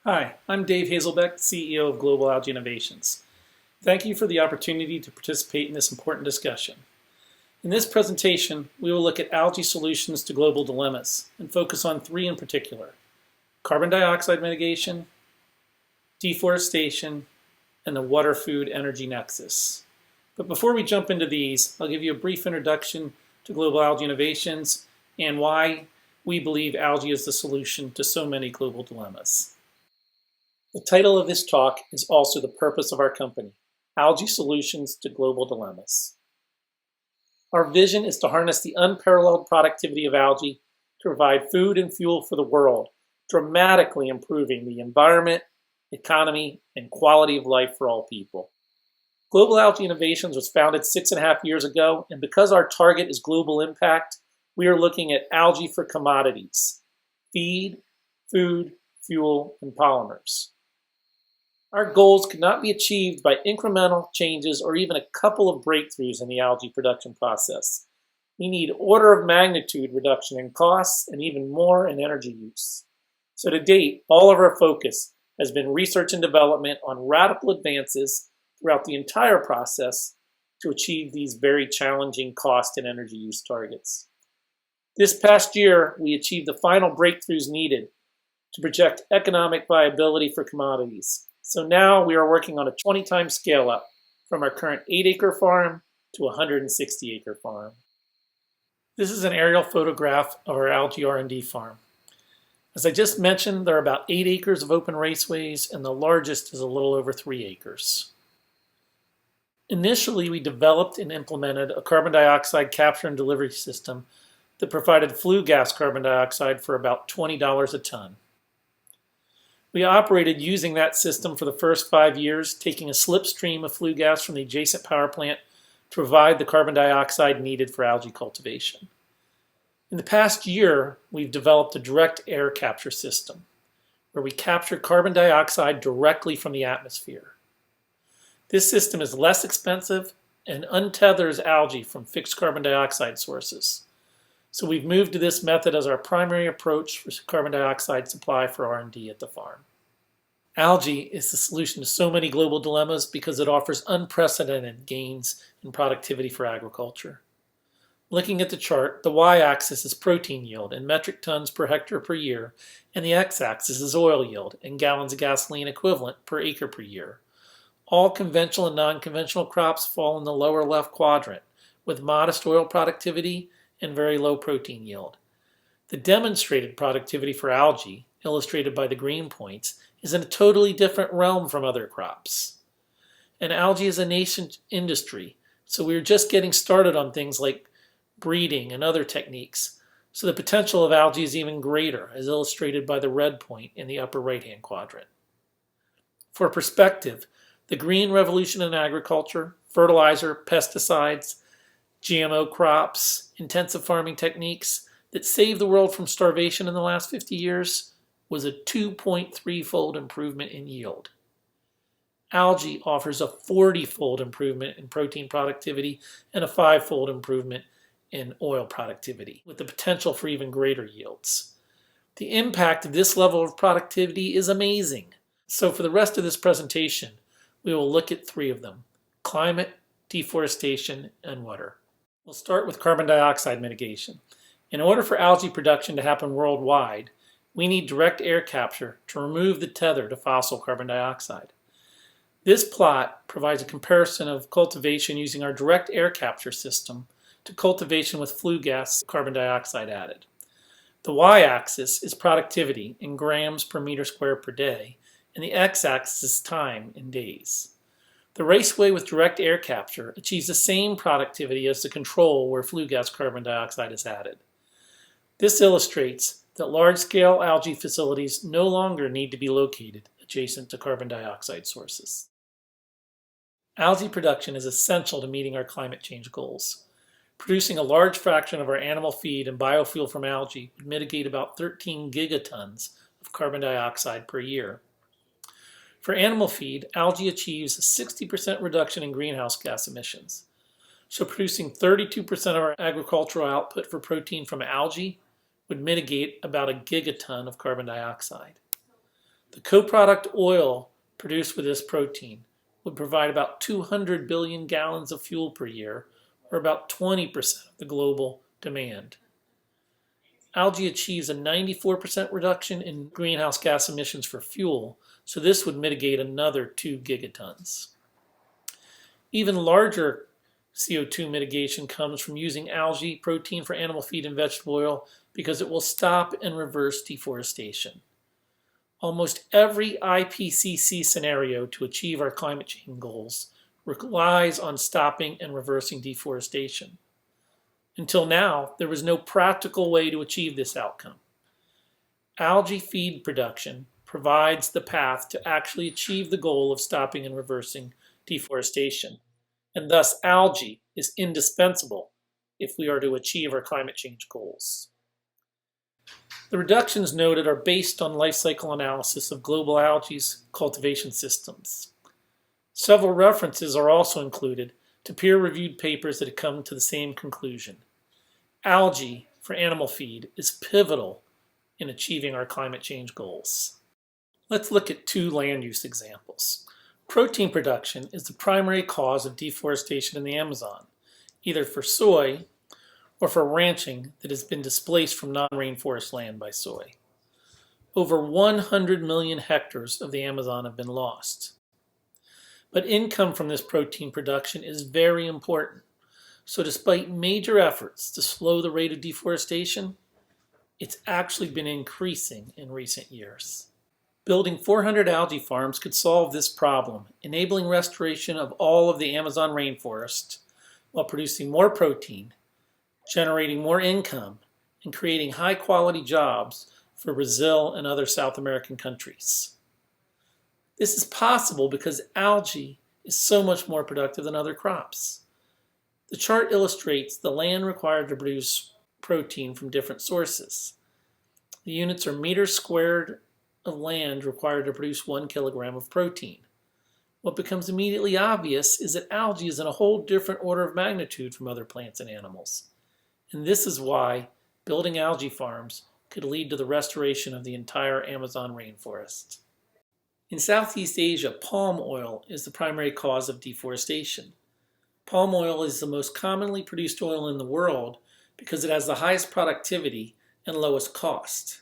Hi, I'm Dave Hazlebeck, CEO of Global Algae Innovations. Thank you for the opportunity to participate in this important discussion. In this presentation, we will look at algae solutions to global dilemmas and focus on three in particular: carbon dioxide mitigation, deforestation, and the water-food energy nexus. But before we jump into these, I'll give you a brief introduction to Global Algae Innovations and why we believe algae is the solution to so many global dilemmas. The title of this talk is also the purpose of our company: Algae Solutions to Global Dilemmas. Our vision is to harness the unparalleled productivity of algae to provide food and fuel for the world, dramatically improving the environment, economy, and quality of life for all people. Global Algae Innovations was founded 6.5 years ago, and because our target is global impact, we are looking at algae for commodities: feed, food, fuel, and polymers. Our goals could not be achieved by incremental changes or even a couple of breakthroughs in the algae production process. We need order of magnitude reduction in costs and even more in energy use. So to date, all of our focus has been research and development on radical advances throughout the entire process to achieve these very challenging cost and energy use targets. This past year, we achieved the final breakthroughs needed to project economic viability for commodities. So now we are working on a 20-time scale up from our current 8-acre farm to a 160-acre farm. This is an aerial photograph of our algae R&D farm. As I just mentioned, there are about 8 acres of open raceways, and the largest is a little over 3 acres. Initially, we developed and implemented a carbon dioxide capture and delivery system that provided flue gas carbon dioxide for about $20 a ton. We operated using that system for the first 5 years, taking a slipstream of flue gas from the adjacent power plant to provide the carbon dioxide needed for algae cultivation. In the past year, we've developed a direct air capture system where we capture carbon dioxide directly from the atmosphere. This system is less expensive and untethers algae from fixed carbon dioxide sources. So we've moved to this method as our primary approach for carbon dioxide supply for R&D at the farm. Algae is the solution to so many global dilemmas because it offers unprecedented gains in productivity for agriculture. Looking at the chart, the y-axis is protein yield in metric tons per hectare per year, and the x-axis is oil yield in gallons of gasoline equivalent per acre per year. All conventional and non-conventional crops fall in the lower left quadrant, with modest oil productivity and very low protein yield. The demonstrated productivity for algae, illustrated by the green points, is in a totally different realm from other crops. And algae is a nascent industry, so we're just getting started on things like breeding and other techniques. So the potential of algae is even greater, as illustrated by the red point in the upper right-hand quadrant. For perspective, the green revolution in agriculture, fertilizer, pesticides, GMO crops, intensive farming techniques that saved the world from starvation in the last 50 years was a 2.3-fold improvement in yield. Algae offers a 40-fold improvement in protein productivity and a 5-fold improvement in oil productivity, with the potential for even greater yields. The impact of this level of productivity is amazing. So for the rest of this presentation, we will look at 3 of them: climate, deforestation, and water. We'll start with carbon dioxide mitigation. In order for algae production to happen worldwide, we need direct air capture to remove the tether to fossil carbon dioxide. This plot provides a comparison of cultivation using our direct air capture system to cultivation with flue gas carbon dioxide added. The y-axis is productivity in grams per meter squared per day, and the x-axis is time in days. The raceway with direct air capture achieves the same productivity as the control where flue gas carbon dioxide is added. This illustrates that large-scale algae facilities no longer need to be located adjacent to carbon dioxide sources. Algae production is essential to meeting our climate change goals. Producing a large fraction of our animal feed and biofuel from algae would mitigate about 13 gigatons of carbon dioxide per year. For animal feed, algae achieves a 60% reduction in greenhouse gas emissions. So producing 32% of our agricultural output for protein from algae would mitigate about a gigaton of carbon dioxide. The co-product oil produced with this protein would provide about 200 billion gallons of fuel per year, or about 20% of the global demand. Algae achieves a 94% reduction in greenhouse gas emissions for fuel, so this would mitigate another 2 gigatons. Even larger CO2 mitigation comes from using algae protein for animal feed and vegetable oil because it will stop and reverse deforestation. Almost every IPCC scenario to achieve our climate change goals relies on stopping and reversing deforestation. Until now, there was no practical way to achieve this outcome. Algae feed production provides the path to actually achieve the goal of stopping and reversing deforestation, and thus algae is indispensable if we are to achieve our climate change goals. The reductions noted are based on life cycle analysis of global algae's cultivation systems. Several references are also included to peer-reviewed papers that have come to the same conclusion. Algae for animal feed is pivotal in achieving our climate change goals. Let's look at 2 land use examples. Protein production is the primary cause of deforestation in the Amazon, either for soy or for ranching that has been displaced from non-rainforest land by soy. Over 100 million hectares of the Amazon have been lost. But income from this protein production is very important. So despite major efforts to slow the rate of deforestation, it's actually been increasing in recent years. Building 400 algae farms could solve this problem, enabling restoration of all of the Amazon rainforest while producing more protein, generating more income, and creating high-quality jobs for Brazil and other South American countries. This is possible because algae is so much more productive than other crops. The chart illustrates the land required to produce protein from different sources. The units are meters squared of land required to produce 1 kilogram of protein. What becomes immediately obvious is that algae is in a whole different order of magnitude from other plants and animals. And this is why building algae farms could lead to the restoration of the entire Amazon rainforest. In Southeast Asia, palm oil is the primary cause of deforestation. Palm oil is the most commonly produced oil in the world because it has the highest productivity and lowest cost.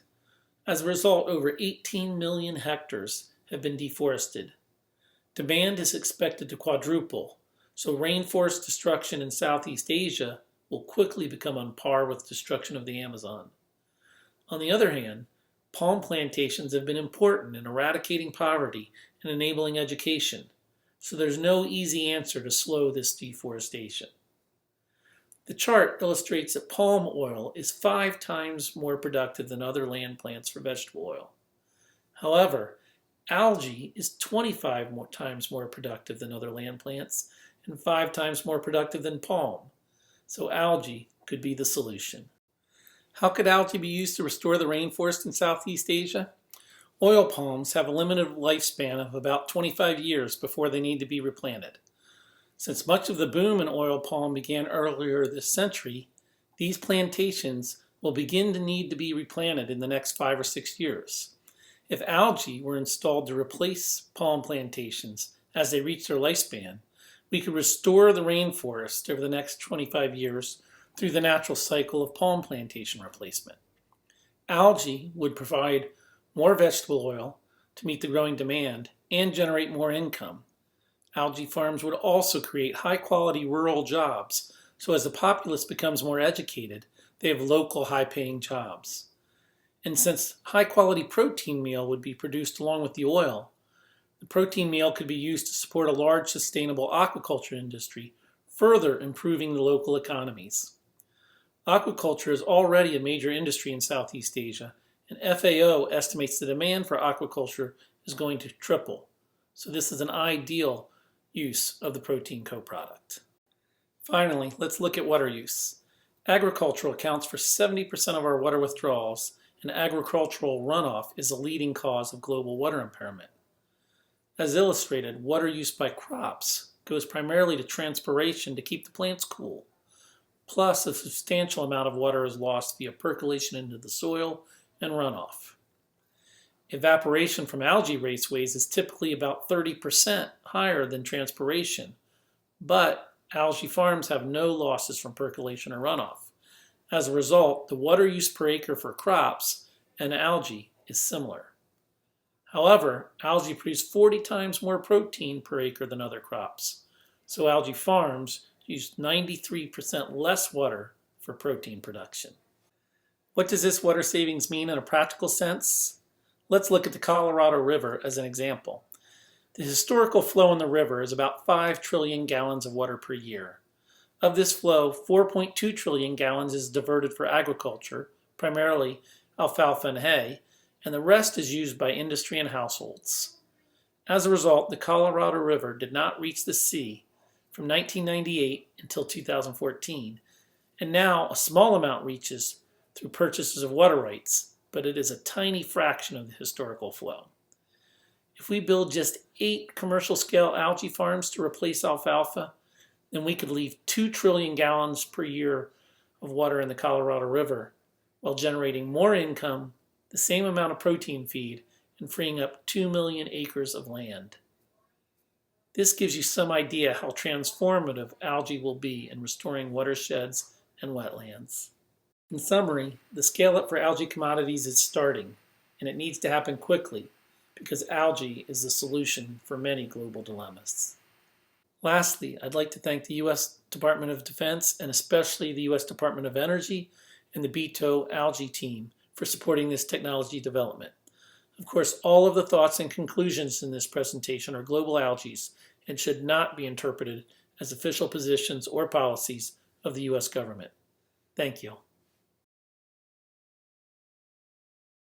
As a result, over 18 million hectares have been deforested. Demand is expected to quadruple, so rainforest destruction in Southeast Asia will quickly become on par with destruction of the Amazon. On the other hand, palm plantations have been important in eradicating poverty and enabling education, so there's no easy answer to slow this deforestation. The chart illustrates that palm oil is 5 times more productive than other land plants for vegetable oil. However, algae is 25 times more productive than other land plants and 5 times more productive than palm, so algae could be the solution. How could algae be used to restore the rainforest in Southeast Asia? Oil palms have a limited lifespan of about 25 years before they need to be replanted. Since much of the boom in oil palm began earlier this century, these plantations will begin to need to be replanted in the next 5 or 6 years. If algae were installed to replace palm plantations as they reach their lifespan, we could restore the rainforest over the next 25 years through the natural cycle of palm plantation replacement. Algae would provide more vegetable oil to meet the growing demand and generate more income. Algae farms would also create high-quality rural jobs, so as the populace becomes more educated, they have local high-paying jobs. And since high-quality protein meal would be produced along with the oil, the protein meal could be used to support a large sustainable aquaculture industry, further improving the local economies. Aquaculture is already a major industry in Southeast Asia, and FAO estimates the demand for aquaculture is going to triple. So this is an ideal use of the protein co-product. Finally, let's look at water use. Agriculture accounts for 70% of our water withdrawals, and agricultural runoff is a leading cause of global water impairment. As illustrated, water use by crops goes primarily to transpiration to keep the plants cool. Plus, a substantial amount of water is lost via percolation into the soil and runoff. Evaporation from algae raceways is typically about 30% higher than transpiration, but algae farms have no losses from percolation or runoff. As a result, the water use per acre for crops and algae is similar. However, algae produce 40 times more protein per acre than other crops, so algae farms use 93% less water for protein production. What does this water savings mean in a practical sense? Let's look at the Colorado River as an example. The historical flow in the river is about 5 trillion gallons of water per year. Of this flow, 4.2 trillion gallons is diverted for agriculture, primarily alfalfa and hay, and the rest is used by industry and households. As a result, the Colorado River did not reach the sea from 1998 until 2014, and now a small amount reaches through purchases of water rights, but it is a tiny fraction of the historical flow. If we build just 8 commercial-scale algae farms to replace alfalfa, then we could leave 2 trillion gallons per year of water in the Colorado River while generating more income, the same amount of protein feed, and freeing up 2 million acres of land. This gives you some idea how transformative algae will be in restoring watersheds and wetlands. In summary, the scale-up for algae commodities is starting, and it needs to happen quickly because algae is the solution for many global dilemmas. Lastly, I'd like to thank the U.S. Department of Defense and especially the U.S. Department of Energy and the BETO algae team for supporting this technology development. Of course, all of the thoughts and conclusions in this presentation are global algae's and should not be interpreted as official positions or policies of the U.S. government. Thank you.